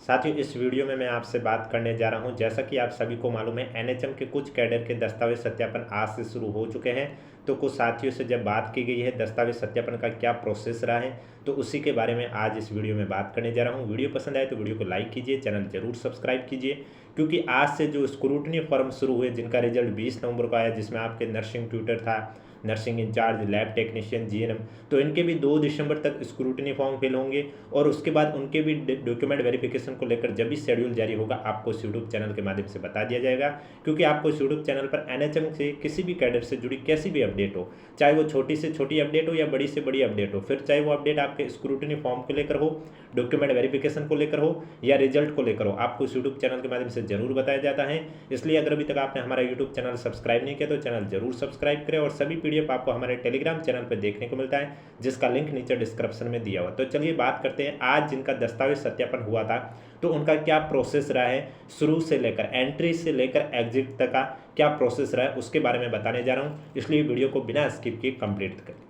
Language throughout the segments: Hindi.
साथियों, इस वीडियो में मैं आपसे बात करने जा रहा हूं, जैसा कि आप सभी को मालूम है एनएचएम के कुछ कैडर के दस्तावेज सत्यापन आज से शुरू हो चुके हैं। तो कुछ साथियों से जब बात की गई है दस्तावेज सत्यापन का क्या प्रोसेस रहा है, तो उसी के बारे में आज इस वीडियो में बात करने जा रहा हूं। वीडियो पसंद आए तो वीडियो को लाइक कीजिए, चैनल जरूर सब्सक्राइब कीजिए, क्योंकि आज से जो स्क्रूटनी फॉर्म शुरू हुए जिनका रिजल्ट 20 नवंबर को आया, जिसमें आपके नर्सिंग ट्यूटर था, nursing in charge, lab technician, GNM, तो इनके भी 2 दिसंबर तक स्क्रूटनी फॉर्म फिल होंगे और उसके बाद उनके भी डॉक्यूमेंट वेरिफिकेशन को लेकर जब भी शेड्यूल जारी होगा आपको इस यूट्यूब चैनल के माध्यम से बता दिया जाएगा। क्योंकि आपको इस यूट्यूब चैनल पर एनएचएम से किसी भी कैडर से जुड़ी कैसी भी अपडेट हो, चाहे वो छोटी से छोटी अपडेट हो या बड़ी से बड़ी अपडेट हो, फिर चाहे वो अपडेट आपके स्क्रूटनी फॉर्म को लेकर हो, डॉक्यूमेंट वेरिफिकेशन को लेकर हो या रिजल्ट को लेकर हो, आपको इस यूट्यूब चैनल के माध्यम से जरूर बताया जाता है। इसलिए अगर अभी तक आपने हमारा यूट्यूब चैनल सब्सक्राइब नहीं किया तो चैनल जरूर सब्सक्राइब करें, और सभी पीडीएफ आपको हमारे टेलीग्राम चैनल पर देखने को मिलता है, जिसका लिंक नीचे डिस्क्रिप्शन में दिया हुआ। तो चलिए बात करते हैं आज जिनका दस्तावेज सत्यापन हुआ था तो उनका क्या प्रोसेस रहा है, शुरू से लेकर एंट्री से लेकर एग्जिट तक का क्या प्रोसेस रहा है उसके बारे में बताने जा रहा हूं, इसलिए वीडियो को बिना स्किप किए कंप्लीट करें।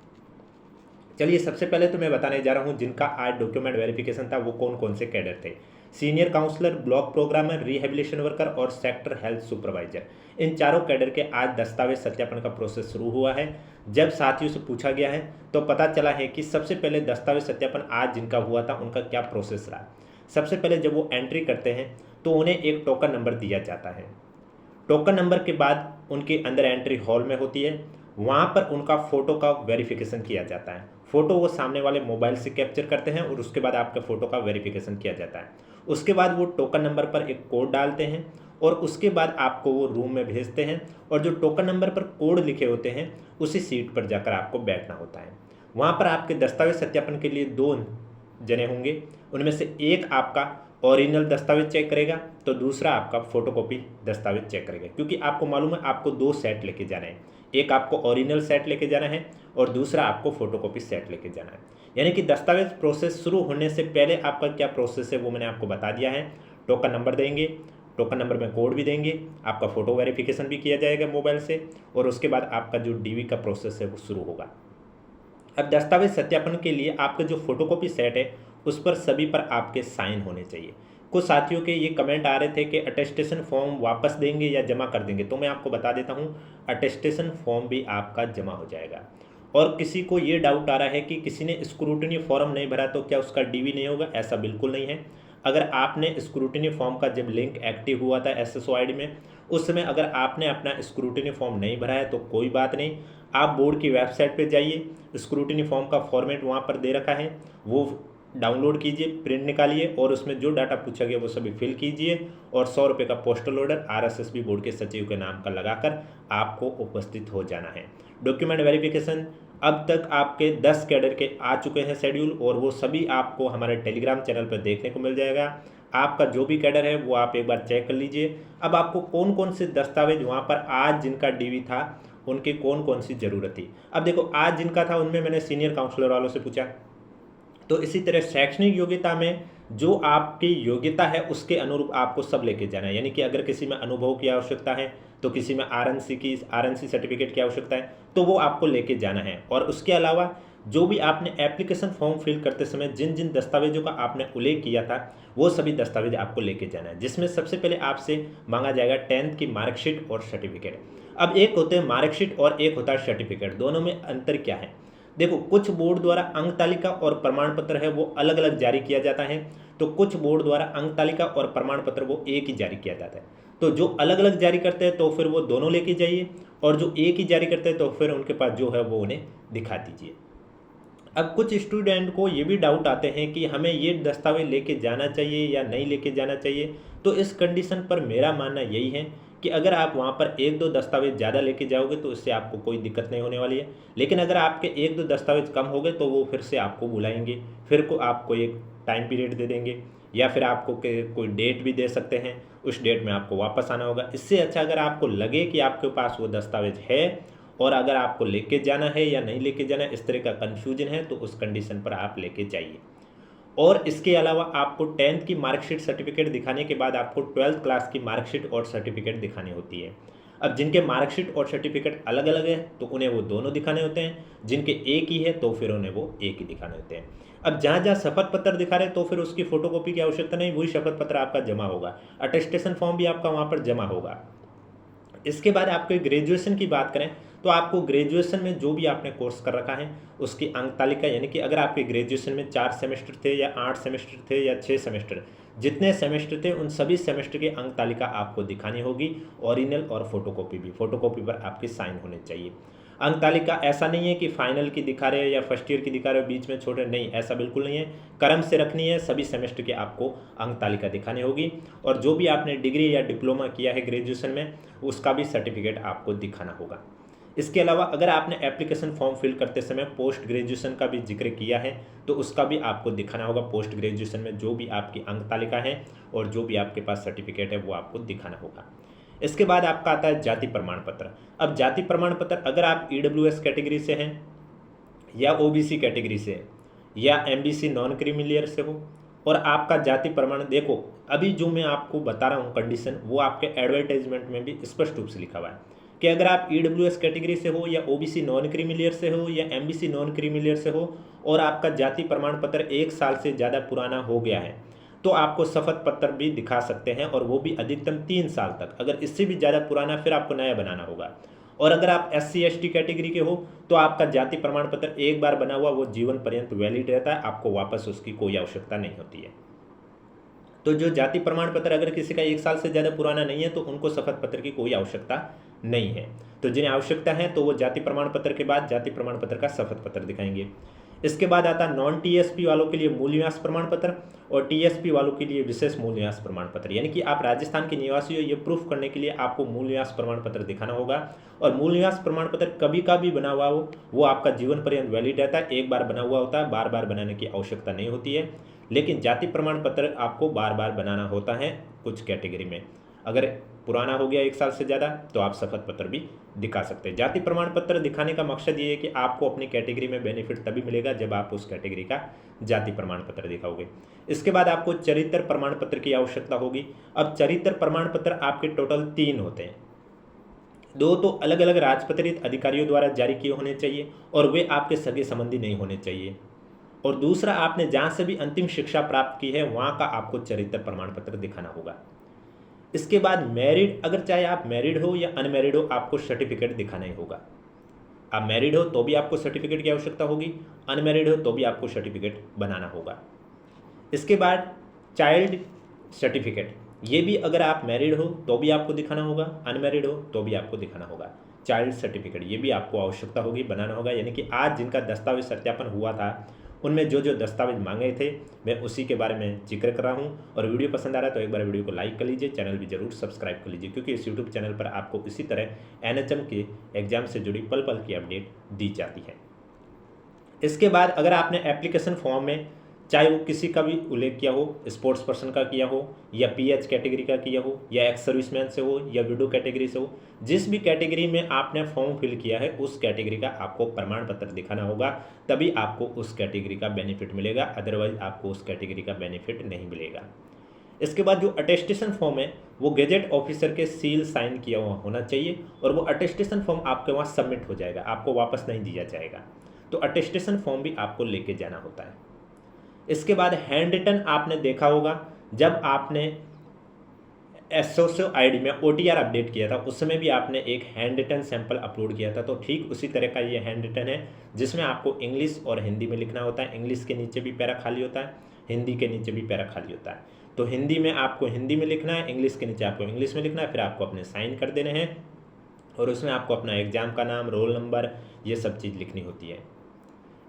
चलिए सबसे पहले तो मैं बताने जा रहा हूं जिनका आज डॉक्यूमेंट वेरिफिकेशन था वो कौन कौन से कैडर थे। Senior counsellor, block programmer, rehabilitation worker और सेक्टर हेल्थ सुपरवाइजर, इन चारों कैडर के आज दस्तावेज सत्यापन का प्रोसेस शुरू हुआ है। जब साथियों से पूछा गया है तो पता चला है कि सबसे पहले दस्तावेज सत्यापन आज जिनका हुआ था उनका क्या प्रोसेस रहा। सबसे पहले जब वो एंट्री करते हैं तो उन्हें एक टोकन नंबर दिया जाता है। टोकन नंबर के बाद उनके अंदर एंट्री हॉल में होती है, वहाँ पर उनका फ़ोटो का वेरिफिकेशन किया जाता है। फ़ोटो वो सामने वाले मोबाइल से कैप्चर करते हैं और उसके बाद आपके फ़ोटो का वेरिफिकेशन किया जाता है। उसके बाद वो टोकन नंबर पर एक कोड डालते हैं और उसके बाद आपको वो रूम में भेजते हैं, और जो टोकन नंबर पर कोड लिखे होते हैं उसी सीट पर जाकर आपको बैठना होता है। वहाँ पर आपके दस्तावेज सत्यापन के लिए 2 जने होंगे, उनमें से एक आपका ओरिजिनल दस्तावेज चेक करेगा तो दूसरा आपका फोटोकॉपी दस्तावेज चेक करेगा। क्योंकि आपको मालूम है आपको 2 सेट लेके जाना है, एक आपको ओरिजिनल सेट लेके जाना है और दूसरा आपको फोटोकॉपी सेट लेके जाना है। यानी कि दस्तावेज प्रोसेस शुरू होने से पहले आपका क्या प्रोसेस है वो मैंने आपको बता दिया है। टोकन नंबर देंगे, टोकन नंबर में कोड भी देंगे, आपका फ़ोटो वेरिफिकेशन भी किया जाएगा मोबाइल से, और उसके बाद आपका जो डीवी का प्रोसेस है वो शुरू होगा। अब दस्तावेज सत्यापन के लिए आपका जो फोटोकॉपी सेट है उस पर सभी पर आपके साइन होने चाहिए। कुछ साथियों के ये कमेंट आ रहे थे कि अटेस्टेशन फॉर्म वापस देंगे या जमा कर देंगे, तो मैं आपको बता देता हूँ अटेस्टेशन फॉर्म भी आपका जमा हो जाएगा। और किसी को ये डाउट आ रहा है कि किसी ने स्क्रूटनी फॉर्म नहीं भरा तो क्या उसका डीवी नहीं होगा, ऐसा बिल्कुल नहीं है। अगर आपने स्क्रूटनी फॉर्म का जब लिंक एक्टिव हुआ था एसएसओ आईडी में, उस समय अगर आपने अपना स्क्रूटनी फॉर्म नहीं भरा है तो कोई बात नहीं, आप बोर्ड की वेबसाइट पे जाइए, स्क्रूटनी फॉर्म का फॉर्मेट वहाँ पर दे रखा है, वो डाउनलोड कीजिए, प्रिंट निकालिए और उसमें जो डाटा पूछा गया वो सभी फिल कीजिए, और 100 रुपये का पोस्टल ऑर्डर आरएसएसबी बोर्ड के सचिव के नाम का लगाकर आपको उपस्थित हो जाना है। डॉक्यूमेंट वेरिफिकेशन अब तक आपके 10 कैडर के आ चुके हैं शेड्यूल, और वो सभी आपको हमारे टेलीग्राम चैनल पर देखने को मिल जाएगा। आपका जो भी कैडर है वो आप एक बार चेक कर लीजिए। अब आपको कौन कौन से दस्तावेज वहाँ पर आज जिनका डीवी था उनकी कौन कौन सी ज़रूरत थी। अब देखो आज जिनका था उनमें मैंने सीनियर काउंसलर वालों से पूछा, तो इसी तरह शैक्षणिक योग्यता में जो आपकी योग्यता है उसके अनुरूप आपको सब लेके जाना है। यानी कि अगर किसी में अनुभव की आवश्यकता है तो किसी में आरएनसी सर्टिफिकेट की आवश्यकता है तो वो आपको लेके जाना है। और उसके अलावा जो भी आपने एप्लीकेशन फॉर्म फिल करते समय जिन जिन दस्तावेजों का आपने उल्लेख किया था वो सभी दस्तावेज आपको लेके जाना है, जिसमें सबसे पहले आपसे मांगा जाएगा 10th की मार्कशीट और सर्टिफिकेट। अब एक होते हैं मार्कशीट और एक होता है सर्टिफिकेट, दोनों में अंतर क्या है। देखो, कुछ बोर्ड द्वारा अंक तालिका और प्रमाण पत्र है वो अलग अलग जारी किया जाता है, तो कुछ बोर्ड द्वारा अंक तालिका और प्रमाण पत्र वो एक ही जारी किया जाता है। तो जो अलग अलग जारी करते हैं तो फिर वो दोनों लेके जाइए, और जो एक ही जारी करते हैं तो फिर उनके पास जो है वो उन्हें दिखा दीजिए। अब कुछ स्टूडेंट को ये भी डाउट आते हैं कि हमें ये दस्तावेज लेके जाना चाहिए या नहीं लेके जाना चाहिए। तो इस कंडीशन पर मेरा मानना यही है कि अगर आप वहाँ पर 1-2 दस्तावेज ज़्यादा लेके जाओगे तो इससे आपको कोई दिक्कत नहीं होने वाली है। लेकिन अगर आपके 1-2 दस्तावेज कम हो गए तो वो फिर से आपको बुलाएंगे, फिर को आपको एक टाइम पीरियड दे देंगे, या फिर आपको कोई डेट भी दे सकते हैं, उस डेट में आपको वापस आना होगा। इससे अच्छा अगर आपको लगे कि आपके पास वो दस्तावेज है और अगर आपको लेके जाना है या नहीं लेके जाना है, इस तरह का कन्फ्यूजन है, तो उस कंडीशन पर आप लेके जाइए। और इसके अलावा आपको 10th की मार्कशीट सर्टिफिकेट दिखाने के बाद आपको 12th क्लास की मार्कशीट और सर्टिफिकेट दिखानी होती है। अब जिनके मार्कशीट और सर्टिफिकेट अलग अलग है तो उन्हें वो दोनों दिखाने होते हैं, जिनके एक ही है तो फिर उन्हें वो एक ही दिखाने होते हैं। अब जहाँ जहाँ शपथ पत्र दिखा रहे हैं तो फिर उसकी फोटोकॉपी की आवश्यकता नहीं, वही शपथ पत्र आपका जमा होगा। अटेस्टेशन फॉर्म भी आपका वहाँ पर जमा होगा। इसके बाद आपके ग्रेजुएशन की बात करें तो आपको ग्रेजुएशन में जो भी आपने कोर्स कर रखा है उसकी अंक तालिका, यानी कि अगर आपके ग्रेजुएशन में 4 सेमेस्टर थे या 8 सेमेस्टर थे या 6 सेमेस्टर, जितने सेमेस्टर थे उन सभी सेमेस्टर की अंक तालिका आपको दिखानी होगी, ओरिजिनल और फोटोकॉपी भी। फोटोकॉपी पर आपके साइन होने चाहिए। अंक तालिका ऐसा नहीं है कि फाइनल की दिखा रहे हैं या फर्स्ट ईयर की दिखा रहे हो बीच में छोड़ रहे, नहीं, ऐसा बिल्कुल नहीं है। क्रम से रखनी है, सभी सेमेस्टर की आपको अंक तालिका दिखानी होगी। और जो भी आपने डिग्री या डिप्लोमा किया है ग्रेजुएशन में उसका भी सर्टिफिकेट आपको दिखाना होगा। इसके अलावा अगर आपने एप्लीकेशन फॉर्म फिल करते समय पोस्ट ग्रेजुएशन का भी जिक्र किया है तो उसका भी आपको दिखाना होगा। पोस्ट ग्रेजुएशन में जो भी आपकी अंक तालिका है और जो भी आपके पास सर्टिफिकेट है वो आपको दिखाना होगा। इसके बाद आपका आता है जाति प्रमाण पत्र। अब जाति प्रमाण पत्र अगर आप ईडब्ल्यूएस कैटेगरी से हैं या ओबीसी कैटेगरी से हैं या एमबीसी नॉन क्रीमिलियर से हो और आपका जाति प्रमाण, देखो अभी जो मैं आपको बता रहा हूँ कंडीशन वो आपके एडवर्टाइजमेंट में भी स्पष्ट रूप से लिखा हुआ है कि अगर आप ईडब्ल्यूएस कैटेगरी से हो या ओबीसी नॉन क्रीमिलियर से हो या एमबीसी नॉन क्रीमिलियर से हो और आपका जाति प्रमाण पत्र 1 साल से ज़्यादा पुराना हो गया है तो आपको शपथ पत्र भी दिखा सकते हैं, और वो भी अधिकतम 3 साल तक। अगर इससे भी ज़्यादा पुराना फिर आपको नया बनाना होगा। और अगर आप SC ST कैटेगरी के हो तो आपका जाति प्रमाण पत्र एक बार बना हुआ वो जीवन पर्यंत वैलिड रहता है, आपको वापस उसकी कोई आवश्यकता नहीं होती है। तो जो जाति प्रमाण पत्र अगर किसी का 1 साल से ज़्यादा पुराना नहीं है तो उनको शपथ पत्र की कोई आवश्यकता नहीं है। तो जिन्हें आवश्यकता है तो वो जाति प्रमाण पत्र के बाद जाति प्रमाण पत्र का शपथ पत्र दिखाएंगे। इसके बाद आता है नॉन TSP वालों के लिए मूल निवास प्रमाण पत्र और TSP वालों के लिए विशेष मूल निवास प्रमाण पत्र, यानी कि आप राजस्थान के निवासी हो ये प्रूफ करने के लिए आपको मूल निवास प्रमाण पत्र दिखाना होगा। और मूल निवास प्रमाण पत्र कभी का भी बना हुआ हो वो आपका जीवन पर्यंत वैलिड रहता है, एक बार बना हुआ होता है, बार बार बनाने की आवश्यकता नहीं होती है। लेकिन जाति प्रमाण पत्र आपको बार बार बनाना होता है कुछ कैटेगरी में। अगर पुराना हो गया 1 साल से ज़्यादा तो आप शपथ पत्र भी दिखा सकते हैं। जाति प्रमाण पत्र दिखाने का मकसद ये है कि आपको अपनी कैटेगरी में बेनिफिट तभी मिलेगा जब आप उस कैटेगरी का जाति प्रमाण पत्र दिखाओगे। इसके बाद आपको चरित्र प्रमाण पत्र की आवश्यकता होगी। अब चरित्र प्रमाण पत्र आपके टोटल 3 होते हैं। 2 तो अलग अलग राजपत्रित अधिकारियों द्वारा जारी किए होने चाहिए और वे आपके सगे संबंधी नहीं होने चाहिए। और दूसरा, आपने जहाँ से भी अंतिम शिक्षा प्राप्त की है वहाँ का आपको चरित्र प्रमाण पत्र दिखाना होगा। इसके बाद मैरिड, अगर चाहे आप मैरिड हो या अनमैरिड हो आपको सर्टिफिकेट दिखाना ही होगा। आप मैरिड हो तो भी आपको सर्टिफिकेट की आवश्यकता होगी, अनमैरिड हो तो भी आपको सर्टिफिकेट बनाना होगा। इसके बाद चाइल्ड सर्टिफिकेट, ये भी अगर आप मैरिड हो तो भी आपको दिखाना होगा, अनमैरिड हो तो भी आपको दिखाना होगा। चाइल्ड सर्टिफिकेट ये भी आपको आवश्यकता होगी, बनाना होगा। यानी कि आज जिनका दस्तावेज सत्यापन हुआ था उनमें जो जो दस्तावेज मांगे थे मैं उसी के बारे में जिक्र कर रहा हूँ। और वीडियो पसंद आ रहा है तो एक बार वीडियो को लाइक कर लीजिए, चैनल भी जरूर सब्सक्राइब कर लीजिए, क्योंकि इस यूट्यूब चैनल पर आपको इसी तरह NHM के एग्जाम से जुड़ी पल पल की अपडेट दी जाती है। इसके बाद अगर आपने एप्लीकेशन फॉर्म में चाहे वो किसी का भी उल्लेख किया हो, स्पोर्ट्स पर्सन का किया हो या PH कैटेगरी का किया हो या एक्स सर्विसमैन से हो या विडो कैटेगरी से हो, जिस भी कैटेगरी में आपने फॉर्म फिल किया है उस कैटेगरी का आपको प्रमाण पत्र दिखाना होगा, तभी आपको उस कैटेगरी का बेनिफिट मिलेगा, अदरवाइज आपको उस कैटेगरी का बेनिफिट नहीं मिलेगा। इसके बाद जो अटेस्टेशन फॉर्म है वो गेजेट ऑफिसर के सील साइन किया हुआ होना चाहिए और वो अटेस्टेशन फॉर्म आपके वहाँ सबमिट हो जाएगा, आपको वापस नहीं दिया जाएगा। तो अटेस्टेशन फॉर्म भी आपको लेके जाना होता है। इसके बाद हैंड रिटन आपने देखा होगा, जब आपने SOSO ID में OTR अपडेट किया था उस समय भी आपने एक हैंड रिटन सैंपल अपलोड किया था। तो ठीक उसी तरह का ये हैंड रिटन है जिसमें आपको इंग्लिश और हिंदी में लिखना होता है। इंग्लिश के नीचे भी पैरा खाली होता है, हिंदी के नीचे भी पैरा खाली होता है। तो हिंदी में आपको हिंदी में लिखना है, इंग्लिश के नीचे आपको इंग्लिश में लिखना है, फिर आपको अपने साइन कर देने हैं और उसमें आपको अपना एग्जाम का नाम, रोल नंबर, ये सब चीज़ लिखनी होती है।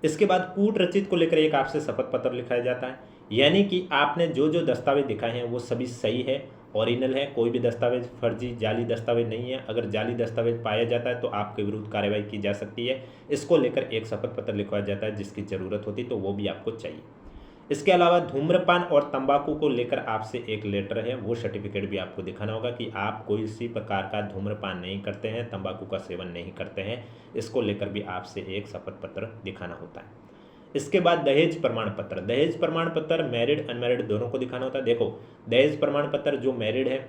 इसके बाद कूट रचित को लेकर एक आपसे शपथ पत्र लिखाया जाता है, यानी कि आपने जो जो दस्तावेज दिखाए हैं वो सभी सही है, ओरिजिनल है, कोई भी दस्तावेज फर्जी जाली दस्तावेज नहीं है। अगर जाली दस्तावेज पाया जाता है तो आपके विरुद्ध कार्रवाई की जा सकती है। इसको लेकर एक शपथ पत्र लिखवाया जाता है, जिसकी ज़रूरत होती तो वो भी आपको चाहिए। इसके अलावा धूम्रपान और तंबाकू को लेकर आपसे एक लेटर है, वो सर्टिफिकेट भी आपको दिखाना होगा कि आप कोई सी प्रकार का धूम्रपान नहीं करते हैं, तंबाकू का सेवन नहीं करते हैं। इसको लेकर भी आपसे एक शपथ पत्र दिखाना होता है। इसके बाद दहेज प्रमाण पत्र, दहेज प्रमाण पत्र मैरिड अनमैरिड दोनों को दिखाना होता है। देखो दहेज प्रमाण पत्र जो मैरिड है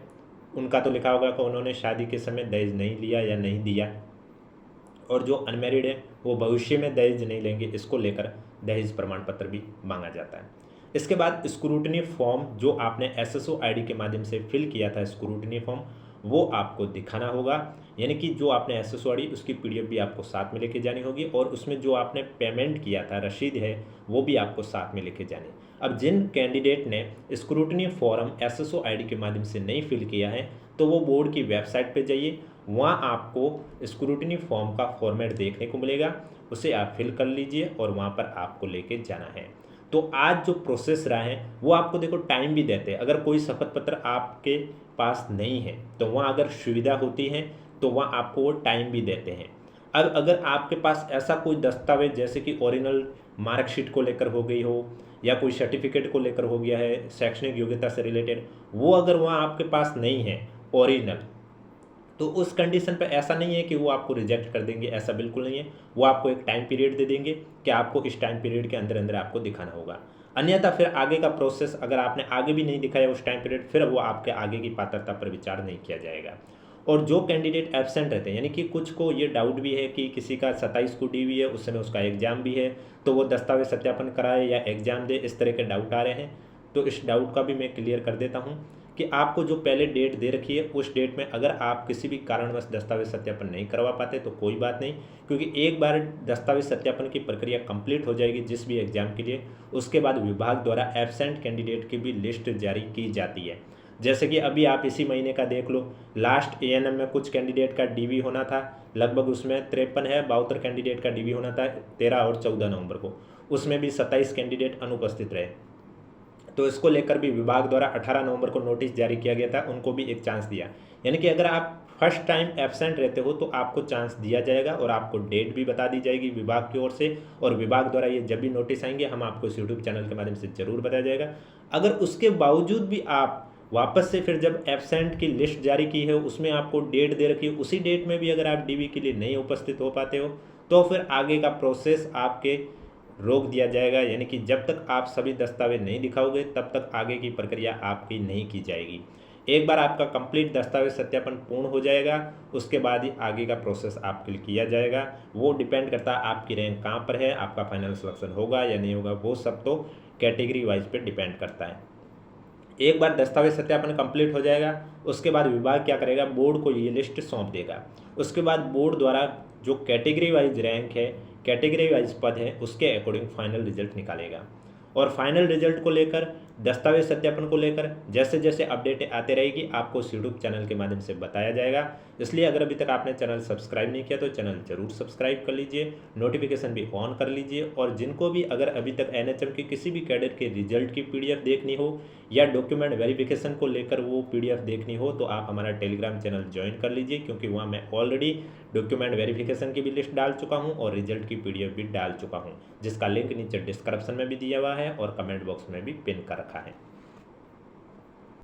उनका तो लिखा होगा कि उन्होंने शादी के समय दहेज नहीं लिया या नहीं दिया, और जो अनमैरिड है वो भविष्य में दहेज नहीं लेंगे, इसको लेकर दहेज प्रमाण पत्र भी मांगा जाता है। इसके बाद स्क्रूटनी फॉर्म जो आपने एसएसओ आईडी के माध्यम से फिल किया था, स्क्रूटनी फॉर्म, वो आपको दिखाना होगा। यानी कि जो आपने एसएसओ आईडी उसकी पीडीएफ भी आपको साथ में लेके जानी होगी और उसमें जो आपने पेमेंट किया था रसीद है वो भी आपको साथ में लेके जानी। अब जिन कैंडिडेट ने स्क्रूटनी फॉर्म एसएसओ आईडी के माध्यम से नहीं फिल किया है तो वो बोर्ड की वेबसाइट पे जाइए, वहाँ आपको स्क्रूटनी फॉर्म का फॉर्मेट देखने को मिलेगा, उसे आप फिल कर लीजिए और वहाँ पर आपको लेके जाना है। तो आज जो प्रोसेस रहा है वो आपको देखो टाइम भी देते हैं। अगर कोई शपथ पत्र आपके पास नहीं है तो वहाँ अगर सुविधा होती है तो वहाँ आपको वो टाइम भी देते हैं। अब अगर आपके पास ऐसा कोई दस्तावेज जैसे कि ओरिजिनल मार्कशीट को लेकर हो गई हो या कोई सर्टिफिकेट को लेकर हो गया है शैक्षणिक योग्यता से रिलेटेड, वो अगर वहाँ आपके पास नहीं है ओरिजिनल, तो उस कंडीशन पे ऐसा नहीं है कि वो आपको रिजेक्ट कर देंगे, ऐसा बिल्कुल नहीं है। वो आपको एक टाइम पीरियड दे देंगे कि आपको इस टाइम पीरियड के अंदर अंदर आपको दिखाना होगा। अन्यथा फिर आगे का प्रोसेस अगर आपने आगे भी नहीं दिखाया उस टाइम पीरियड, फिर वो आपके आगे की पात्रता पर विचार नहीं किया जाएगा। और जो कैंडिडेट एब्सेंट रहते हैं, यानी कि कुछ को ये डाउट भी है कि किसी का 27 को डी भी है, उस समय उसका एग्जाम भी है, तो वो दस्तावेज सत्यापन कराए या एग्जाम दे, इस तरह के डाउट आ रहे हैं। तो इस डाउट का भी मैं क्लियर कर देता हूँ कि आपको जो पहले डेट दे रखी है उस डेट में अगर आप किसी भी कारणवश दस्तावेज सत्यापन नहीं करवा पाते तो कोई बात नहीं, क्योंकि एक बार दस्तावेज सत्यापन की प्रक्रिया कंप्लीट हो जाएगी जिस भी एग्जाम के लिए, उसके बाद विभाग द्वारा एब्सेंट कैंडिडेट की भी लिस्ट जारी की जाती है। जैसे कि अभी आप इसी महीने का देख लो, लास्ट एएनएम में कुछ कैंडिडेट का डीवी होना था, लगभग उसमें 53 है, 72 कैंडिडेट का डीवी होना था 13 और 14 नवंबर को, उसमें भी 27 कैंडिडेट अनुपस्थित रहे। तो इसको लेकर भी विभाग द्वारा 18 नवंबर को नोटिस जारी किया गया था, उनको भी एक चांस दिया। यानी कि अगर आप फर्स्ट टाइम एब्सेंट रहते हो तो आपको चांस दिया जाएगा और आपको डेट भी बता दी जाएगी विभाग की ओर से, और विभाग द्वारा ये जब भी नोटिस आएंगे हम आपको इस यूट्यूब चैनल के माध्यम से जरूर बताया जाएगा। अगर उसके बावजूद भी आप वापस से फिर जब एब्सेंट की लिस्ट जारी की है उसमें आपको डेट दे रखी है, उसी डेट में भी अगर आप डीवी के लिए नहीं उपस्थित हो पाते हो तो फिर आगे का प्रोसेस आपके रोक दिया जाएगा। यानी कि जब तक आप सभी दस्तावेज नहीं दिखाओगे तब तक आगे की प्रक्रिया आपकी नहीं की जाएगी। एक बार आपका कंप्लीट दस्तावेज सत्यापन पूर्ण हो जाएगा उसके बाद ही आगे का प्रोसेस आपके लिए किया जाएगा। वो डिपेंड करता है आपकी रैंक कहाँ पर है, आपका फाइनल सिलेक्शन होगा या नहीं होगा, वो सब तो कैटेगरी वाइज पे डिपेंड करता है। एक बार दस्तावेज सत्यापन कंप्लीट हो जाएगा उसके बाद विभाग क्या करेगा, बोर्ड को ये लिस्ट सौंप देगा। उसके बाद बोर्ड द्वारा जो कैटेगरी वाइज रैंक है, कैटेगरी वाइज पद है, उसके अकॉर्डिंग फाइनल रिजल्ट निकालेगा। और फाइनल रिजल्ट को लेकर, दस्तावेज सत्यापन को लेकर जैसे जैसे अपडेट आते रहेगी आपको इस यूट्यूब चैनल के माध्यम से बताया जाएगा। इसलिए अगर अभी तक आपने चैनल सब्सक्राइब नहीं किया तो चैनल जरूर सब्सक्राइब कर लीजिए, नोटिफिकेशन भी ऑन कर लीजिए। और जिनको भी अगर अभी तक एनएचएम के किसी भी कैडर के रिजल्ट की पीडीएफ देखनी हो या डॉक्यूमेंट वेरिफिकेशन को लेकर वो पीडीएफ देखनी हो तो आप हमारा टेलीग्राम चैनल ज्वाइन कर लीजिए, क्योंकि वहाँ मैं ऑलरेडी डॉक्यूमेंट वेरिफिकेशन की भी लिस्ट डाल चुका हूँ और रिजल्ट की पीडीएफ भी डाल चुका हूँ, जिसका लिंक नीचे डिस्क्रिप्शन में भी दिया हुआ है और कमेंट बॉक्स में भी पिन कर रखा है।